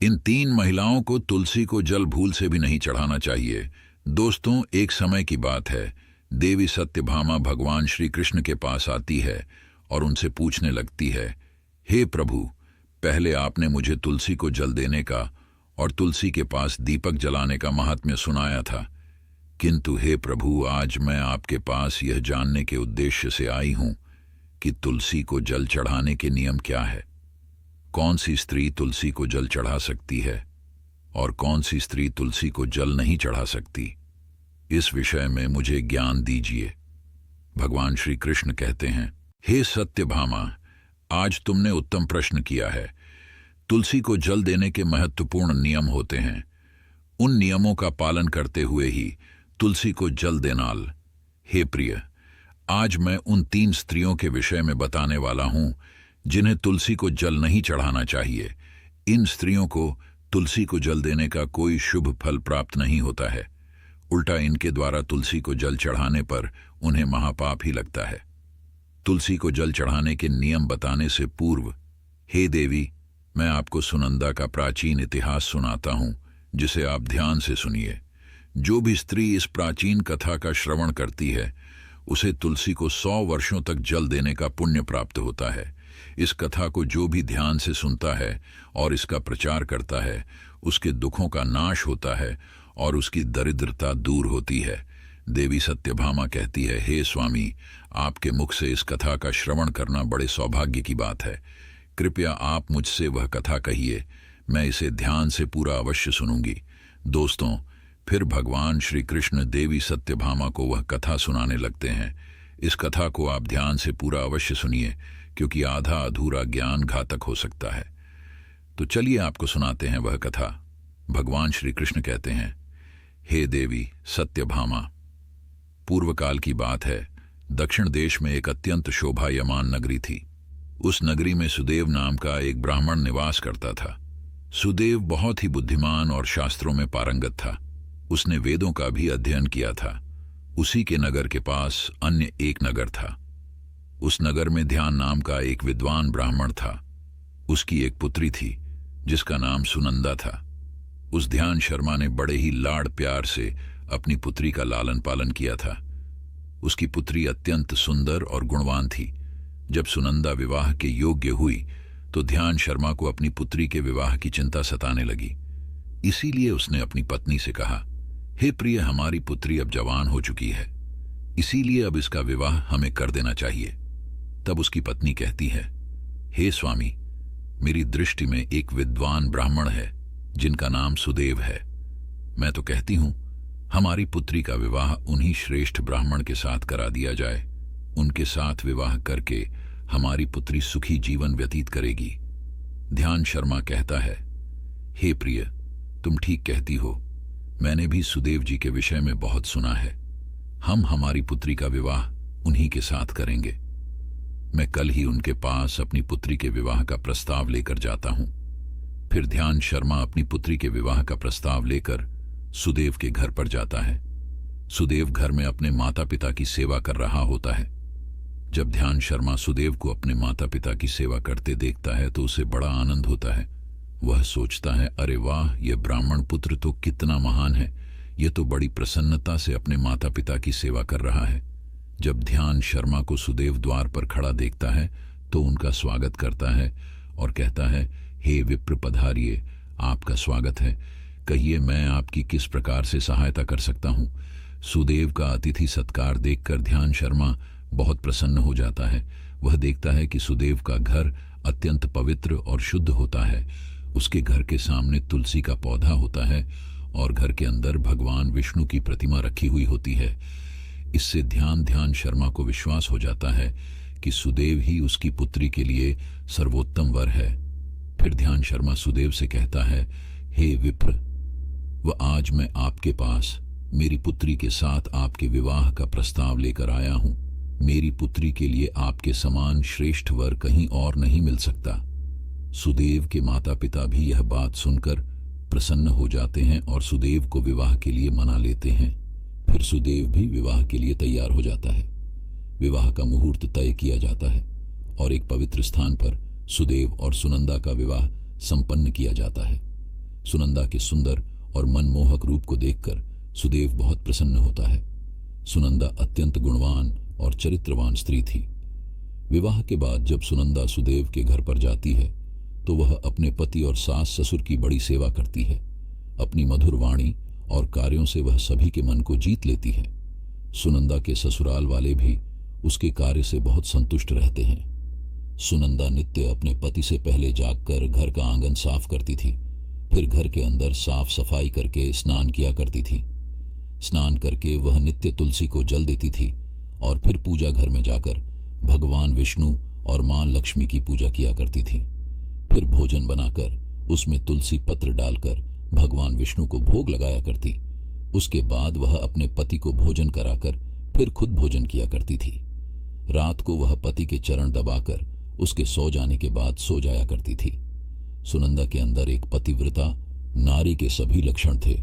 इन तीन महिलाओं को तुलसी को जल भूल से भी नहीं चढ़ाना चाहिए। दोस्तों, एक समय की बात है, देवी सत्यभामा भगवान श्री कृष्ण के पास आती है और उनसे पूछने लगती है, हे प्रभु, पहले आपने मुझे तुलसी को जल देने का और तुलसी के पास दीपक जलाने का महात्म्य सुनाया था, किंतु हे प्रभु, आज मैं आपके पास यह जानने के उद्देश्य से आई हूं कि तुलसी को जल चढ़ाने के नियम क्या है। कौन सी स्त्री तुलसी को जल चढ़ा सकती है और कौन सी स्त्री तुलसी को जल नहीं चढ़ा सकती, इस विषय में मुझे ज्ञान दीजिए। भगवान श्री कृष्ण कहते हैं, हे सत्यभामा, आज तुमने उत्तम प्रश्न किया है। तुलसी को जल देने के महत्वपूर्ण नियम होते हैं। उन नियमों का पालन करते हुए ही तुलसी को जल देनाल। हे प्रिय, आज मैं उन तीन स्त्रियों के विषय में बताने वाला हूं जिन्हें तुलसी को जल नहीं चढ़ाना चाहिए। इन स्त्रियों को तुलसी को जल देने का कोई शुभ फल प्राप्त नहीं होता है, उल्टा इनके द्वारा तुलसी को जल चढ़ाने पर उन्हें महापाप ही लगता है। तुलसी को जल चढ़ाने के नियम बताने से पूर्व, हे देवी, मैं आपको सुनंदा का प्राचीन इतिहास सुनाता हूं, जिसे आप ध्यान से सुनिए। जो भी स्त्री इस प्राचीन कथा का श्रवण करती है, उसे तुलसी को 100 वर्षों तक जल देने का पुण्य प्राप्त होता है। इस कथा को जो भी ध्यान से सुनता है और इसका प्रचार करता है, उसके दुखों का नाश होता है और उसकी दरिद्रता दूर होती है। देवी सत्यभामा कहती है, हे स्वामी, आपके मुख से इस कथा का श्रवण करना बड़े सौभाग्य की बात है। कृपया आप मुझसे वह कथा कहिए, मैं इसे ध्यान से पूरा अवश्य सुनूंगी। दोस्तों, फिर भगवान श्री कृष्ण देवी सत्यभामा को वह कथा सुनाने लगते हैं। इस कथा को आप ध्यान से पूरा अवश्य सुनिए, क्योंकि आधा अधूरा ज्ञान घातक हो सकता है। तो चलिए आपको सुनाते हैं वह कथा। भगवान श्री कृष्ण कहते हैं, हे देवी सत्यभामा, पूर्व काल की बात है, दक्षिण देश में एक अत्यंत शोभायमान नगरी थी। उस नगरी में सुदेव नाम का एक ब्राह्मण निवास करता था। सुदेव बहुत ही बुद्धिमान और शास्त्रों में पारंगत था। उसने वेदों का भी अध्ययन किया था। उसी के नगर के पास अन्य एक नगर था। उस नगर में ध्यान नाम का एक विद्वान ब्राह्मण था। उसकी एक पुत्री थी जिसका नाम सुनंदा था। उस ध्यान शर्मा ने बड़े ही लाड़ प्यार से अपनी पुत्री का लालन पालन किया था। उसकी पुत्री अत्यंत सुंदर और गुणवान थी। जब सुनंदा विवाह के योग्य हुई तो ध्यान शर्मा को अपनी पुत्री के विवाह की चिंता सताने लगी। इसीलिए उसने अपनी पत्नी से कहा, हे प्रिय, हमारी पुत्री अब जवान हो चुकी है, इसीलिए अब इसका विवाह हमें कर देना चाहिए। तब उसकी पत्नी कहती है, हे स्वामी, मेरी दृष्टि में एक विद्वान ब्राह्मण है जिनका नाम सुदेव है। मैं तो कहती हूं हमारी पुत्री का विवाह उन्हीं श्रेष्ठ ब्राह्मण के साथ करा दिया जाए। उनके साथ विवाह करके हमारी पुत्री सुखी जीवन व्यतीत करेगी। ध्यान शर्मा कहता है, हे प्रिय, तुम ठीक कहती हो। मैंने भी सुदेव जी के विषय में बहुत सुना है। हम हमारी पुत्री का विवाह उन्हीं के साथ करेंगे। मैं कल ही उनके पास अपनी पुत्री के विवाह का प्रस्ताव लेकर जाता हूं। फिर ध्यान शर्मा अपनी पुत्री के विवाह का प्रस्ताव लेकर सुदेव के घर पर जाता है। सुदेव घर में अपने माता पिता की सेवा कर रहा होता है। जब ध्यान शर्मा सुदेव को अपने माता पिता की सेवा करते देखता है तो उसे बड़ा आनंद होता है। वह सोचता है, अरे वाह, यह ब्राह्मण पुत्र तो कितना महान है। यह तो बड़ी प्रसन्नता से अपने माता पिता की सेवा कर रहा है। जब ध्यान शर्मा को सुदेव द्वार पर खड़ा देखता है तो उनका स्वागत करता है और कहता है, हे विप्र, पधारिए, आपका स्वागत है। कहिए, मैं आपकी किस प्रकार से सहायता कर सकता हूँ। सुदेव का अतिथि सत्कार देखकर ध्यान शर्मा बहुत प्रसन्न हो जाता है। वह देखता है कि सुदेव का घर अत्यंत पवित्र और शुद्ध होता है। उसके घर के सामने तुलसी का पौधा होता है और घर के अंदर भगवान विष्णु की प्रतिमा रखी हुई होती है। इससे ध्यान शर्मा को विश्वास हो जाता है कि सुदेव ही उसकी पुत्री के लिए सर्वोत्तम वर है। फिर ध्यान शर्मा सुदेव से कहता है, हे विप्र, आज मैं आपके पास मेरी पुत्री के साथ आपके विवाह का प्रस्ताव लेकर आया हूं। मेरी पुत्री के लिए आपके समान श्रेष्ठ वर कहीं और नहीं मिल सकता। सुदेव के माता पिता भी यह बात सुनकर प्रसन्न हो जाते हैं और सुदेव को विवाह के लिए मना लेते हैं। फिर सुदेव भी विवाह के लिए तैयार हो जाता है। विवाह का मुहूर्त तय किया जाता है और एक पवित्र स्थान पर सुदेव और सुनंदा का विवाह संपन्न किया जाता है। सुनंदा के सुंदर और मनमोहक रूप को देखकर सुदेव बहुत प्रसन्न होता है। सुनंदा अत्यंत गुणवान और चरित्रवान स्त्री थी। विवाह के बाद जब सुनंदा सुदेव के घर पर जाती है तो वह अपने पति और सास ससुर की बड़ी सेवा करती है। अपनी मधुर वाणी और कार्यों से वह सभी के मन को जीत लेती है। सुनंदा के ससुराल वाले भी उसके कार्य से बहुत संतुष्ट रहते हैं। सुनंदा नित्य अपने पति से पहले जागकर घर का आंगन साफ करती थी, फिर घर के अंदर साफ सफाई करके स्नान किया करती थी। स्नान करके वह नित्य तुलसी को जल देती थी और फिर पूजा घर में जाकर भगवान विष्णु और मां लक्ष्मी की पूजा किया करती थी। फिर भोजन बनाकर उसमें तुलसी पत्र डालकर भगवान विष्णु को भोग लगाया करती। उसके बाद वह अपने पति को भोजन कराकर फिर खुद भोजन किया करती थी। रात को वह पति के चरण दबाकर उसके सो जाने के बाद सो जाया करती थी। सुनंदा के अंदर एक पतिव्रता नारी के सभी लक्षण थे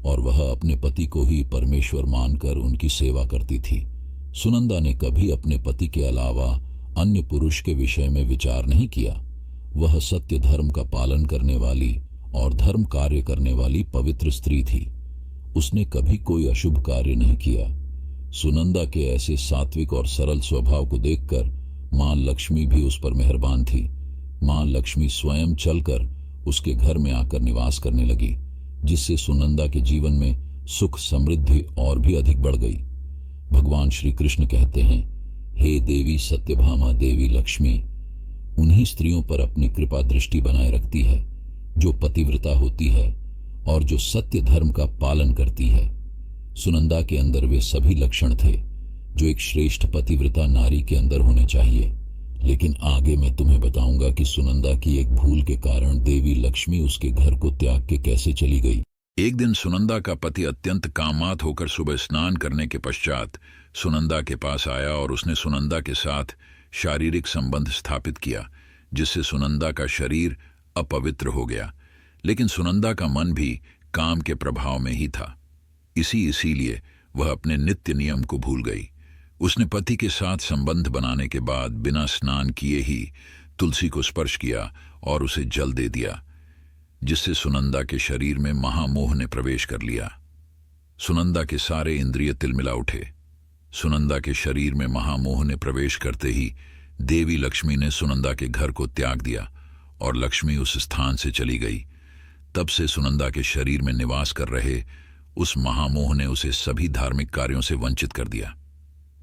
और वह अपने पति को ही परमेश्वर मानकर उनकी सेवा करती थी। सुनंदा ने कभी अपने पति के अलावा अन्य पुरुष के विषय में विचार नहीं किया। वह सत्य धर्म का पालन करने वाली और धर्म कार्य करने वाली पवित्र स्त्री थी। उसने कभी कोई अशुभ कार्य नहीं किया। सुनंदा के ऐसे सात्विक और सरल स्वभाव को देखकर मां लक्ष्मी भी उस पर मेहरबान थी। मां लक्ष्मी स्वयं चलकर उसके घर में आकर निवास करने लगी, जिससे सुनंदा के जीवन में सुख समृद्धि और भी अधिक बढ़ गई। भगवान श्री कृष्ण कहते हैं, हे देवी सत्यभामा देवी लक्ष्मी, उन्हीं स्त्रियों पर अपनी कृपा दृष्टि बनाए रखती है जो पतिव्रता होती है और जो सत्य धर्म का पालन करती है। सुनंदा के अंदर वे सभी लक्षण थे जो एक श्रेष्ठ पतिव्रता नारी के अंदर होने चाहिए। लेकिन आगे मैं तुम्हें बताऊंगा कि सुनंदा की एक भूल के कारण देवी लक्ष्मी उसके घर को त्याग के कैसे चली गई। एक दिन सुनंदा का पति अत्यंत कामात होकर सुबह स्नान करने के पश्चात सुनंदा के पास आया और उसने सुनंदा के साथ शारीरिक संबंध स्थापित किया, जिससे सुनंदा का शरीर अपवित्र हो गया। लेकिन सुनंदा का मन भी काम के प्रभाव में ही था। इसीलिए वह अपने नित्य नियम को भूल गई। उसने पति के साथ संबंध बनाने के बाद बिना स्नान किए ही तुलसी को स्पर्श किया और उसे जल दे दिया, जिससे सुनंदा के शरीर में महामोह ने प्रवेश कर लिया। सुनंदा के सारे इंद्रिय तिलमिला उठे। सुनंदा के शरीर में महामोह ने प्रवेश करते ही देवी लक्ष्मी ने सुनंदा के घर को त्याग दिया और लक्ष्मी उस स्थान से चली गई। तब से सुनंदा के शरीर में निवास कर रहे उस महामोह ने उसे सभी धार्मिक कार्यों से वंचित कर दिया।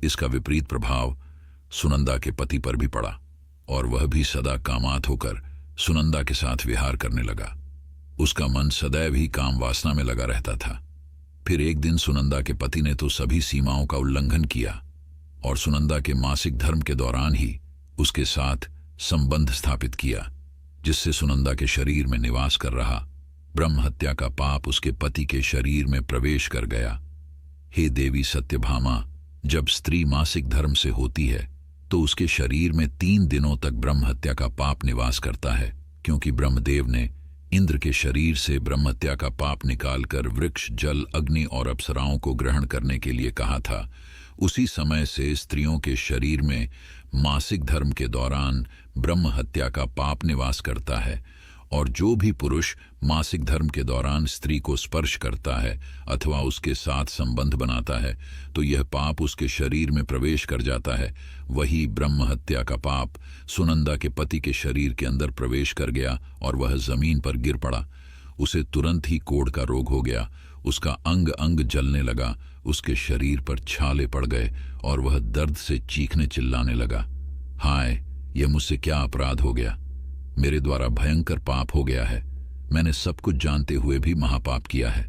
इसका विपरीत प्रभाव सुनंदा के पति पर भी पड़ा और वह भी सदा कामात होकर सुनंदा के साथ विहार करने लगा। उसका मन सदैव ही काम वासना में लगा रहता था। फिर एक दिन सुनंदा के पति ने तो सभी सीमाओं का उल्लंघन किया और सुनंदा के मासिक धर्म के दौरान ही उसके साथ संबंध स्थापित किया, जिससे सुनंदा के शरीर में निवास कर रहा ब्रह्म हत्या का पाप उसके पति के शरीर में प्रवेश कर गया। हे देवी सत्यभामा, जब स्त्री मासिक धर्म से होती है तो उसके शरीर में 3 दिनों तक ब्रह्म हत्या का पाप निवास करता है, क्योंकि ब्रह्मदेव ने इंद्र के शरीर से ब्रह्म हत्या का पाप निकालकर वृक्ष, जल, अग्नि और अप्सराओं को ग्रहण करने के लिए कहा था। उसी समय से स्त्रियों के शरीर में मासिक धर्म के दौरान ब्रह्म हत्या का पाप निवास करता है, और जो भी पुरुष मासिक धर्म के दौरान स्त्री को स्पर्श करता है अथवा उसके साथ संबंध बनाता है तो यह पाप उसके शरीर में प्रवेश कर जाता है। वही ब्रह्म हत्या का पाप सुनंदा के पति के शरीर के अंदर प्रवेश कर गया और वह जमीन पर गिर पड़ा। उसे तुरंत ही कोढ़ का रोग हो गया। उसका अंग अंग जलने लगा, उसके शरीर पर छाले पड़ गए और वह दर्द से चीखने चिल्लाने लगा, हाय, यह मुझसे क्या अपराध हो गया। मेरे द्वारा भयंकर पाप हो गया है। मैंने सब कुछ जानते हुए भी महापाप किया है।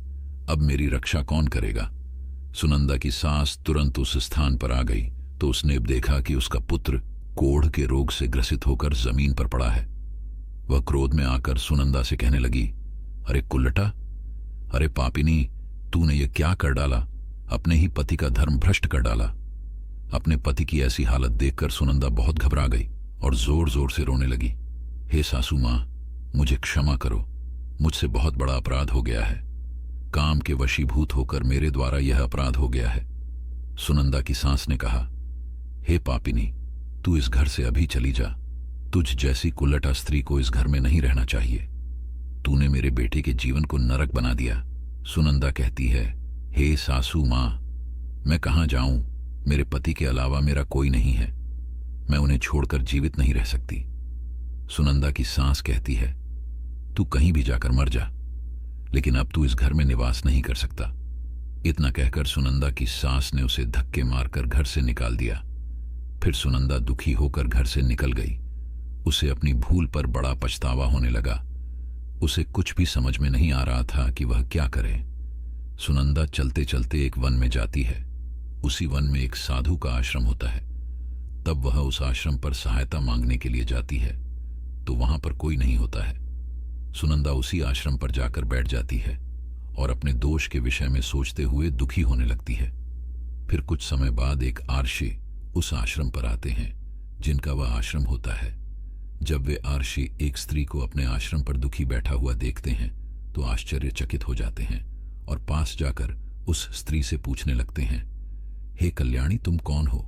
अब मेरी रक्षा कौन करेगा। सुनंदा की सास तुरंत उस स्थान पर आ गई तो उसने देखा कि उसका पुत्र कोढ़ के रोग से ग्रसित होकर जमीन पर पड़ा है। वह क्रोध में आकर सुनंदा से कहने लगी, अरे कुल्लटा, अरे पापिनी, तूने ये क्या कर डाला। अपने ही पति का धर्म भ्रष्ट कर डाला। अपने पति की ऐसी हालत देखकर सुनंदा बहुत घबरा गई और जोर जोर से रोने लगी। हे सासू मां, मुझे क्षमा करो, मुझसे बहुत बड़ा अपराध हो गया है। काम के वशीभूत होकर मेरे द्वारा यह अपराध हो गया है। सुनंदा की सास ने कहा, हे पापिनी, तू इस घर से अभी चली जा। तुझ जैसी कुल्लटा स्त्री को इस घर में नहीं रहना चाहिए। तूने मेरे बेटे के जीवन को नरक बना दिया। सुनंदा कहती है, हे सासू माँ, मैं कहाँ जाऊं? मेरे पति के अलावा मेरा कोई नहीं है। मैं उन्हें छोड़कर जीवित नहीं रह सकती। सुनंदा की सांस कहती है, तू कहीं भी जाकर मर जा, लेकिन अब तू इस घर में निवास नहीं कर सकता। इतना कहकर सुनंदा की सास ने उसे धक्के मारकर घर से निकाल दिया। फिर सुनंदा दुखी होकर घर से निकल गई। उसे अपनी भूल पर बड़ा पछतावा होने लगा। उसे कुछ भी समझ में नहीं आ रहा था कि वह क्या करे। सुनंदा चलते चलते एक वन में जाती है। उसी वन में एक साधु का आश्रम होता है। तब वह उस आश्रम पर सहायता मांगने के लिए जाती है, तो वहां पर कोई नहीं होता है। सुनंदा उसी आश्रम पर जाकर बैठ जाती है और अपने दोष के विषय में सोचते हुए दुखी होने लगती है। फिर कुछ समय बाद एक आर्षी उस आश्रम पर आते हैं जिनका वह आश्रम होता है। जब वे आर्षी एक स्त्री को अपने आश्रम पर दुखी बैठा हुआ देखते हैं तो आश्चर्यचकित हो जाते हैं और पास जाकर उस स्त्री से पूछने लगते हैं, हे कल्याणी, तुम कौन हो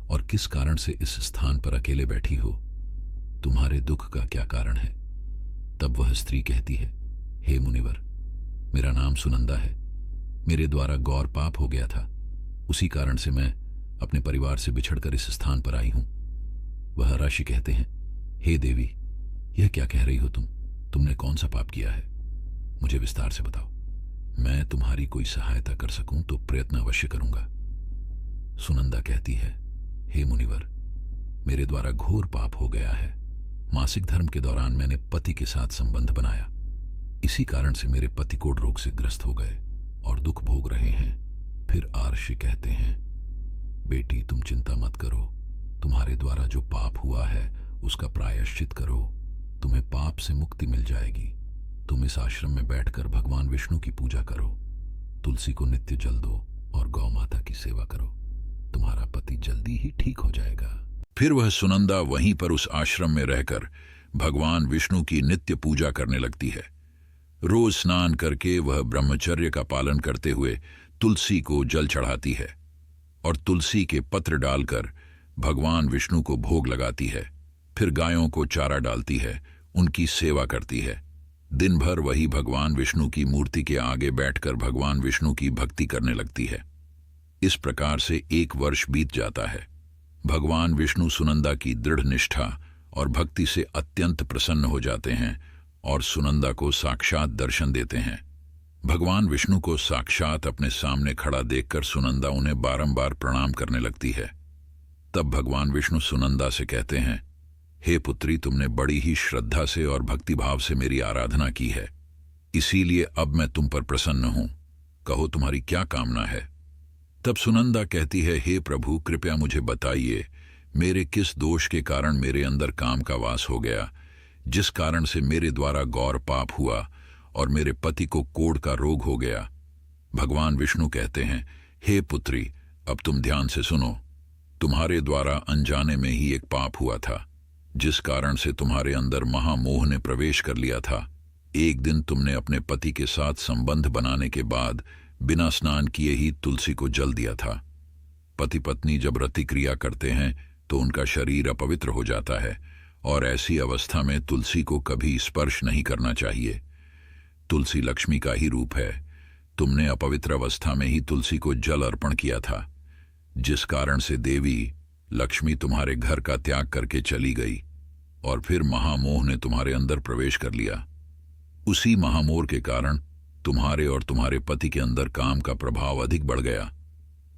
और किस कारण से इस स्थान पर अकेले बैठी हो? तुम्हारे दुख का क्या कारण है? तब वह स्त्री कहती है, हे मुनिवर, मेरा नाम सुनंदा है। मेरे द्वारा गौर पाप हो गया था, उसी कारण से मैं अपने परिवार से बिछड़कर इस स्थान पर आई हूं। वह ऋषि कहते हैं, हे देवी, यह क्या कह रही हो तुमने कौन सा पाप किया है? मुझे विस्तार से बताओ। मैं तुम्हारी कोई सहायता कर सकूं तो प्रयत्न अवश्य करूंगा। सुनंदा कहती है, हे मुनिवर, मेरे द्वारा घोर पाप हो गया है। मासिक धर्म के दौरान मैंने पति के साथ संबंध बनाया। इसी कारण से मेरे पति कोढ़ रोग से ग्रस्त हो गए और दुख भोग रहे हैं। फिर आर्षि कहते हैं, बेटी, तुम चिंता मत करो। तुम्हारे द्वारा जो पाप हुआ है उसका प्रायश्चित करो, तुम्हें पाप से मुक्ति मिल जाएगी। तुम इस आश्रम में बैठकर भगवान विष्णु की पूजा करो, तुलसी को नित्य जल दो और गौ माता की सेवा करो। तुम्हारा पति जल्दी ही ठीक हो जाएगा। फिर वह सुनंदा वहीं पर उस आश्रम में रहकर भगवान विष्णु की नित्य पूजा करने लगती है। रोज स्नान करके वह ब्रह्मचर्य का पालन करते हुए तुलसी को जल चढ़ाती है और तुलसी के पत्र डालकर भगवान विष्णु को भोग लगाती है। फिर गायों को चारा डालती है, उनकी सेवा करती है। दिन भर वही भगवान विष्णु की मूर्ति के आगे बैठकर भगवान विष्णु की भक्ति करने लगती है। इस प्रकार से 1 वर्ष बीत जाता है। भगवान विष्णु सुनंदा की दृढ़ निष्ठा और भक्ति से अत्यंत प्रसन्न हो जाते हैं और सुनंदा को साक्षात दर्शन देते हैं। भगवान विष्णु को साक्षात अपने सामने खड़ा देखकर सुनंदा उन्हें बारंबार प्रणाम करने लगती है। तब भगवान विष्णु सुनंदा से कहते हैं, हे पुत्री, तुमने बड़ी ही श्रद्धा से और भक्तिभाव से मेरी आराधना की है, इसीलिए अब मैं तुम पर प्रसन्न हूं। कहो, तुम्हारी क्या कामना है? तब सुनंदा कहती है, हे प्रभु, कृपया मुझे बताइए, मेरे किस दोष के कारण मेरे अंदर काम का वास हो गया, जिस कारण से मेरे द्वारा गौर पाप हुआ और मेरे पति को कोढ़ का रोग हो गया। भगवान विष्णु कहते हैं, हे पुत्री, अब तुम ध्यान से सुनो। तुम्हारे द्वारा अनजाने में ही एक पाप हुआ था, जिस कारण से तुम्हारे अंदर महामोह ने प्रवेश कर लिया था। एक दिन तुमने अपने पति के साथ संबंध बनाने के बाद बिना स्नान किए ही तुलसी को जल दिया था। पति पत्नी जब रति क्रिया करते हैं तो उनका शरीर अपवित्र हो जाता है और ऐसी अवस्था में तुलसी को कभी स्पर्श नहीं करना चाहिए। तुलसी लक्ष्मी का ही रूप है। तुमने अपवित्र अवस्था में ही तुलसी को जल अर्पण किया था, जिस कारण से देवी लक्ष्मी तुम्हारे घर का त्याग करके चली गई और फिर महामोह ने तुम्हारे अंदर प्रवेश कर लिया। उसी महामोह के कारण तुम्हारे और तुम्हारे पति के अंदर काम का प्रभाव अधिक बढ़ गया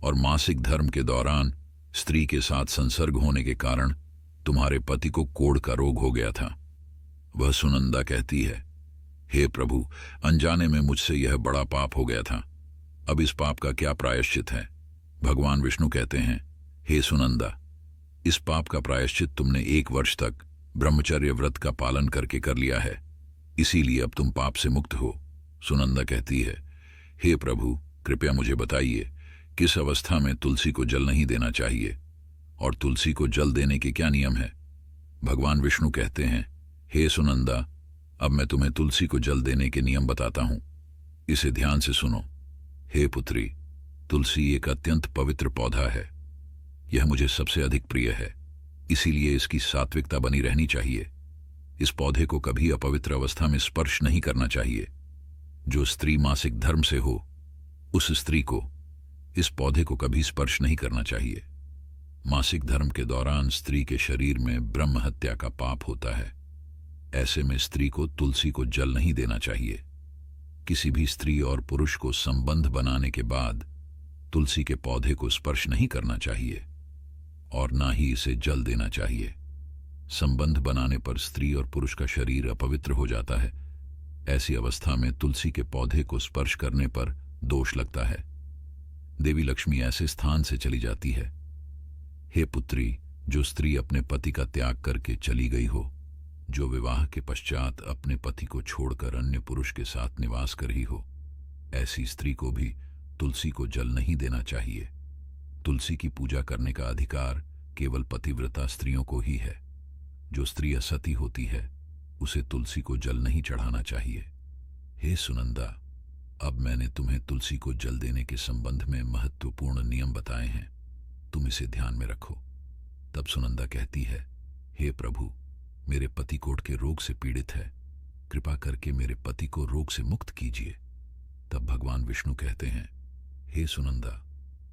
और मासिक धर्म के दौरान स्त्री के साथ संसर्ग होने के कारण तुम्हारे पति को कोढ़ का रोग हो गया था। वह सुनंदा कहती है, हे प्रभु, अनजाने में मुझसे यह बड़ा पाप हो गया था। अब इस पाप का क्या प्रायश्चित है? भगवान विष्णु कहते हैं, हे सुनंदा, इस पाप का प्रायश्चित तुमने 1 वर्ष तक ब्रह्मचर्य व्रत का पालन करके कर लिया है, इसीलिए अब तुम पाप से मुक्त हो। सुनंदा कहती है, हे प्रभु, कृपया मुझे बताइए, किस अवस्था में तुलसी को जल नहीं देना चाहिए और तुलसी को जल देने के क्या नियम है? भगवान विष्णु कहते हैं, हे सुनंदा, अब मैं तुम्हें तुलसी को जल देने के नियम बताता हूं, इसे ध्यान से सुनो। हे पुत्री, तुलसी एक अत्यंत पवित्र पौधा है। यह मुझे सबसे अधिक प्रिय है, इसीलिए इसकी सात्विकता बनी रहनी चाहिए। इस पौधे को कभी अपवित्र अवस्था में स्पर्श नहीं करना चाहिए। जो स्त्री मासिक धर्म से हो, उस स्त्री को इस पौधे को कभी स्पर्श नहीं करना चाहिए। मासिक धर्म के दौरान स्त्री के शरीर में ब्रह्म हत्या का पाप होता है। ऐसे में स्त्री को तुलसी को जल नहीं देना चाहिए। किसी भी स्त्री और पुरुष को संबंध बनाने के बाद तुलसी के पौधे को स्पर्श नहीं करना चाहिए और ना ही इसे जल देना चाहिए। संबंध बनाने पर स्त्री और पुरुष का शरीर अपवित्र हो जाता है। ऐसी अवस्था में तुलसी के पौधे को स्पर्श करने पर दोष लगता है। देवी लक्ष्मी ऐसे स्थान से चली जाती है। हे पुत्री, जो स्त्री अपने पति का त्याग करके चली गई हो, जो विवाह के पश्चात अपने पति को छोड़कर अन्य पुरुष के साथ निवास कर रही हो, ऐसी स्त्री को भी तुलसी को जल नहीं देना चाहिए। तुलसी की पूजा करने का अधिकार केवल पतिव्रता स्त्रियों को ही है। जो स्त्री असती होती है, उसे तुलसी को जल नहीं चढ़ाना चाहिए। हे सुनंदा, अब मैंने तुम्हें तुलसी को जल देने के संबंध में महत्वपूर्ण नियम बताए हैं, तुम इसे ध्यान में रखो। तब सुनंदा कहती है, हे प्रभु, मेरे पति कोढ़ के रोग से पीड़ित है, कृपा करके मेरे पति को रोग से मुक्त कीजिए। तब भगवान विष्णु कहते हैं, हे सुनंदा,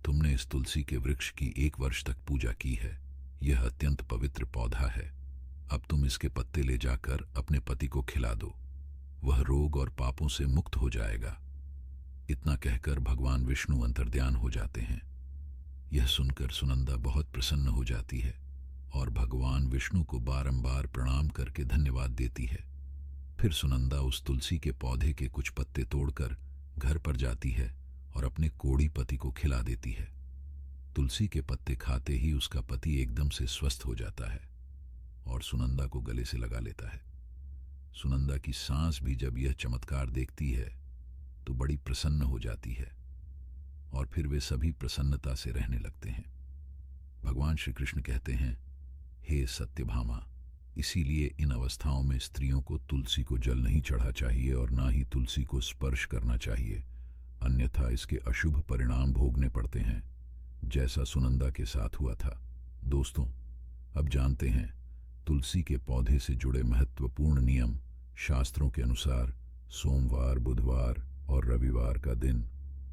तुमने इस तुलसी के वृक्ष की 1 वर्ष तक पूजा की है। यह अत्यंत पवित्र पौधा है। अब तुम इसके पत्ते ले जाकर अपने पति को खिला दो, वह रोग और पापों से मुक्त हो जाएगा। इतना कहकर भगवान विष्णु अंतर्ध्यान हो जाते हैं। यह सुनकर सुनंदा बहुत प्रसन्न हो जाती है और भगवान विष्णु को बारंबार प्रणाम करके धन्यवाद देती है। फिर सुनंदा उस तुलसी के पौधे के कुछ पत्ते तोड़कर घर पर जाती है और अपने कोढ़ी पति को खिला देती है। तुलसी के पत्ते खाते ही उसका पति एकदम से स्वस्थ हो जाता है और सुनंदा को गले से लगा लेता है। सुनंदा की सांस भी जब यह चमत्कार देखती है तो बड़ी प्रसन्न हो जाती है और फिर वे सभी प्रसन्नता से रहने लगते हैं। भगवान श्री कृष्ण कहते हैं, हे सत्यभामा, इसीलिए इन अवस्थाओं में स्त्रियों को तुलसी को जल नहीं चढ़ा चाहिए और ना ही तुलसी को स्पर्श करना चाहिए, अन्यथा इसके अशुभ परिणाम भोगने पड़ते हैं, जैसा सुनंदा के साथ हुआ था। दोस्तों, अब जानते हैं तुलसी के पौधे से जुड़े महत्वपूर्ण नियम। शास्त्रों के अनुसार सोमवार, बुधवार और रविवार का दिन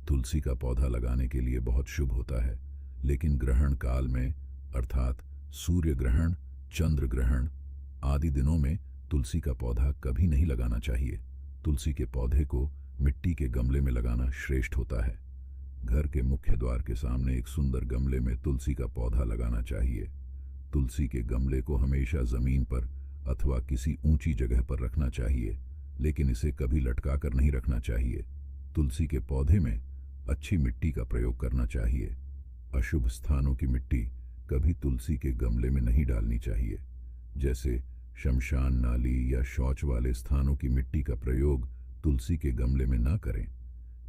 तुलसी का पौधा लगाने के लिए बहुत शुभ होता है, लेकिन ग्रहण काल में अर्थात सूर्य ग्रहण, चंद्र ग्रहण आदि दिनों में तुलसी का पौधा कभी नहीं लगाना चाहिए। तुलसी के पौधे को मिट्टी के गमले में लगाना श्रेष्ठ होता है। घर के मुख्य द्वार के सामने एक सुंदर गमले में तुलसी का पौधा लगाना चाहिए। तुलसी के गमले को हमेशा जमीन पर अथवा किसी ऊंची जगह पर रखना चाहिए, लेकिन इसे कभी लटका कर नहीं रखना चाहिए। तुलसी के पौधे में अच्छी मिट्टी का प्रयोग करना चाहिए। अशुभ स्थानों की मिट्टी कभी तुलसी के गमले में नहीं डालनी चाहिए, जैसे शमशान नाली या शौच वाले स्थानों की मिट्टी का प्रयोग तुलसी के गमले में ना करें।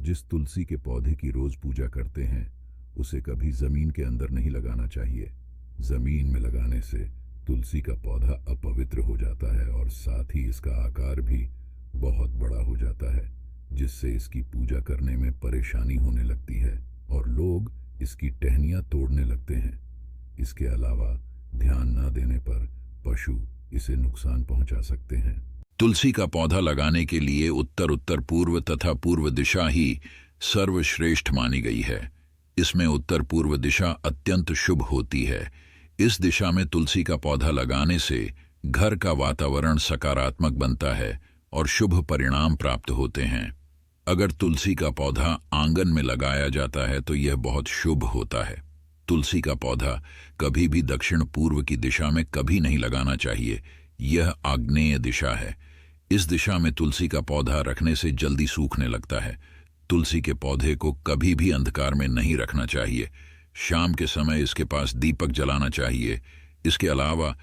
जिस तुलसी के पौधे की रोज पूजा करते हैं, उसे कभी जमीन के अंदर नहीं लगाना चाहिए। जमीन में लगाने से तुलसी का पौधा अपवित्र हो जाता है और साथ ही इसका आकार भी बहुत बड़ा हो जाता है, जिससे इसकी पूजा करने में परेशानी होने लगती है और लोग इसकी टहनियां तोड़ने लगते हैं। इसके अलावा ध्यान न देने पर पशु इसे नुकसान पहुंचा सकते हैं। तुलसी का पौधा लगाने के लिए उत्तर उत्तर पूर्व तथा पूर्व दिशा ही सर्वश्रेष्ठ मानी गई है। इसमें उत्तर पूर्व दिशा अत्यंत शुभ होती है। इस दिशा में तुलसी का पौधा लगाने से घर का वातावरण सकारात्मक बनता है और शुभ परिणाम प्राप्त होते हैं। अगर तुलसी का पौधा आंगन में लगाया जाता है तो यह बहुत शुभ होता है। तुलसी का पौधा कभी भी दक्षिण पूर्व की दिशा में कभी नहीं लगाना चाहिए। यह आग्नेय दिशा है। इस दिशा में तुलसी का पौधा रखने से जल्दी सूखने लगता है। तुलसी के पौधे को कभी भी अंधकार में नहीं रखना चाहिए। शाम के समय इसके पास दीपक जलाना चाहिए। इसके अलावा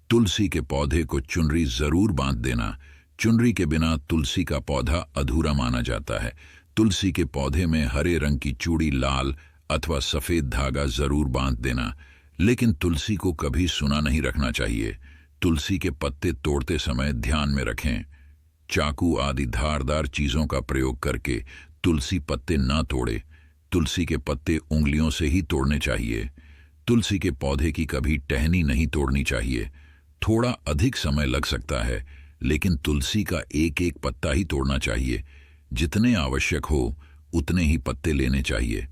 तुलसी के पौधे को चुनरी जरूर बांध देना। चुनरी के बिना तुलसी का पौधा अधूरा माना जाता है। तुलसी के पौधे में हरे रंग की चूड़ी, लाल अथवा सफेद धागा जरूर बांध देना, लेकिन तुलसी को कभी सूना नहीं रखना चाहिए। तुलसी के पत्ते तोड़ते समय ध्यान में रखें, चाकू आदि धारदार चीजों का प्रयोग करके तुलसी पत्ते ना तोड़े। तुलसी के पत्ते उंगलियों से ही तोड़ने चाहिए। तुलसी के पौधे की कभी टहनी नहीं तोड़नी चाहिए। थोड़ा अधिक समय लग सकता है, लेकिन तुलसी का एक एक पत्ता ही तोड़ना चाहिए। जितने आवश्यक हो उतने ही पत्ते लेने चाहिए।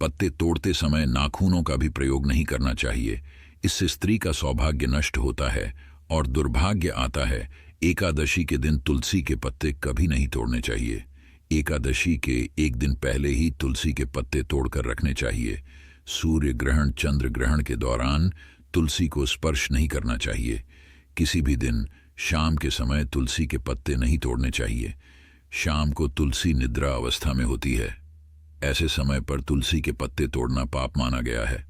पत्ते तोड़ते समय नाखूनों का भी प्रयोग नहीं करना चाहिए। इससे स्त्री का सौभाग्य नष्ट होता है और दुर्भाग्य आता है। एकादशी के दिन तुलसी के पत्ते कभी नहीं तोड़ने चाहिए। एकादशी के एक दिन पहले ही तुलसी के पत्ते तोड़कर रखने चाहिए। सूर्य ग्रहण, चंद्र ग्रहण के दौरान तुलसी को स्पर्श नहीं करना चाहिए। किसी भी दिन शाम के समय तुलसी के पत्ते नहीं तोड़ने चाहिए। शाम को तुलसी निद्रा अवस्था में होती है। ऐसे समय पर तुलसी के पत्ते तोड़ना पाप माना गया है।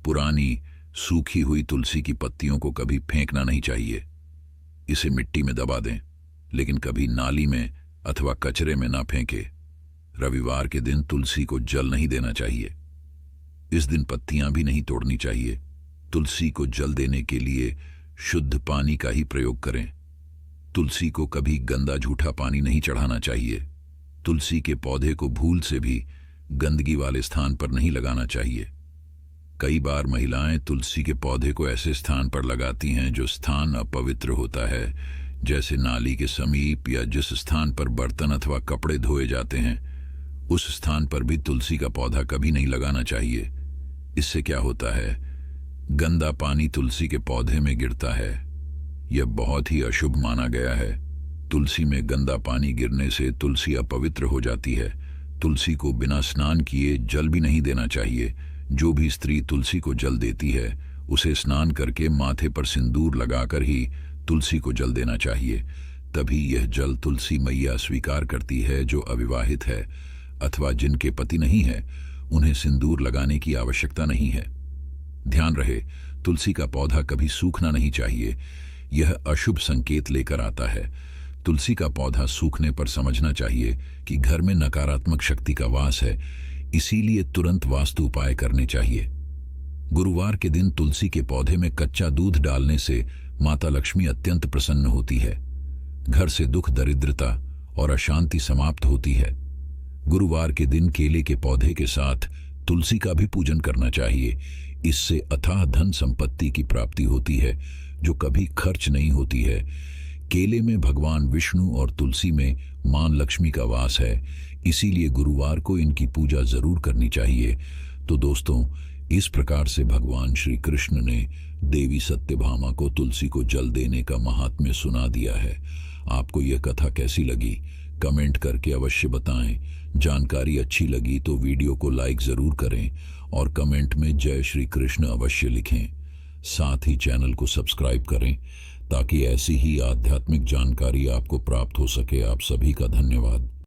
पुरानी सूखी हुई तुलसी की पत्तियों को कभी फेंकना नहीं चाहिए। इसे मिट्टी में दबा दें, लेकिन कभी नाली में अथवा कचरे में ना फेंके। रविवार के दिन तुलसी को जल नहीं देना चाहिए। इस दिन पत्तियां भी नहीं तोड़नी चाहिए। तुलसी को जल देने के लिए शुद्ध पानी का ही प्रयोग करें। तुलसी को कभी गंदा झूठा पानी नहीं चढ़ाना चाहिए। तुलसी के पौधे को भूल से भी गंदगी वाले स्थान पर नहीं लगाना चाहिए। कई बार महिलाएं तुलसी के पौधे को ऐसे स्थान पर लगाती हैं जो स्थान अपवित्र होता है, जैसे नाली के समीप या जिस स्थान पर बर्तन अथवा कपड़े धोए जाते हैं, उस स्थान पर भी तुलसी का पौधा कभी नहीं लगाना चाहिए। इससे क्या होता है, गंदा पानी तुलसी के पौधे में गिरता है। यह बहुत ही अशुभ माना गया है। तुलसी में गंदा पानी गिरने से तुलसी अपवित्र हो जाती है। तुलसी को बिना स्नान किए जल भी नहीं देना चाहिए। जो भी स्त्री तुलसी को जल देती है उसे स्नान करके माथे पर सिंदूर लगाकर ही तुलसी को जल देना चाहिए। तभी यह जल तुलसी मैया स्वीकार करती है। जो अविवाहित है अथवा जिनके पति नहीं है, उन्हें सिंदूर लगाने की आवश्यकता नहीं है। ध्यान रहे, तुलसी का पौधा कभी सूखना नहीं चाहिए। यह अशुभ संकेत लेकर आता है। तुलसी का पौधा सूखने पर समझना चाहिए कि घर में नकारात्मक शक्ति का वास है। इसीलिए तुरंत वास्तु उपाय करने चाहिए। गुरुवार के दिन तुलसी के पौधे में कच्चा दूध डालने से माता लक्ष्मी अत्यंत प्रसन्न होती है। घर से दुख, दरिद्रता और अशांति समाप्त होती है। गुरुवार के दिन केले के पौधे के साथ तुलसी का भी पूजन करना चाहिए। इससे अथाह धन संपत्ति की प्राप्ति होती है जो कभी खर्च नहीं होती है। केले में भगवान विष्णु और तुलसी में मां लक्ष्मी का वास है। इसीलिए गुरुवार को इनकी पूजा जरूर करनी चाहिए। तो दोस्तों, इस प्रकार से भगवान श्री कृष्ण ने देवी सत्यभामा को तुलसी को जल देने का महात्म्य सुना दिया है। आपको यह कथा कैसी लगी कमेंट करके अवश्य बताएं। जानकारी अच्छी लगी तो वीडियो को लाइक जरूर करें और कमेंट में जय श्री कृष्ण अवश्य लिखें। साथ ही चैनल को सब्सक्राइब करें ताकि ऐसी ही आध्यात्मिक जानकारी आपको प्राप्त हो सके। आप सभी का धन्यवाद।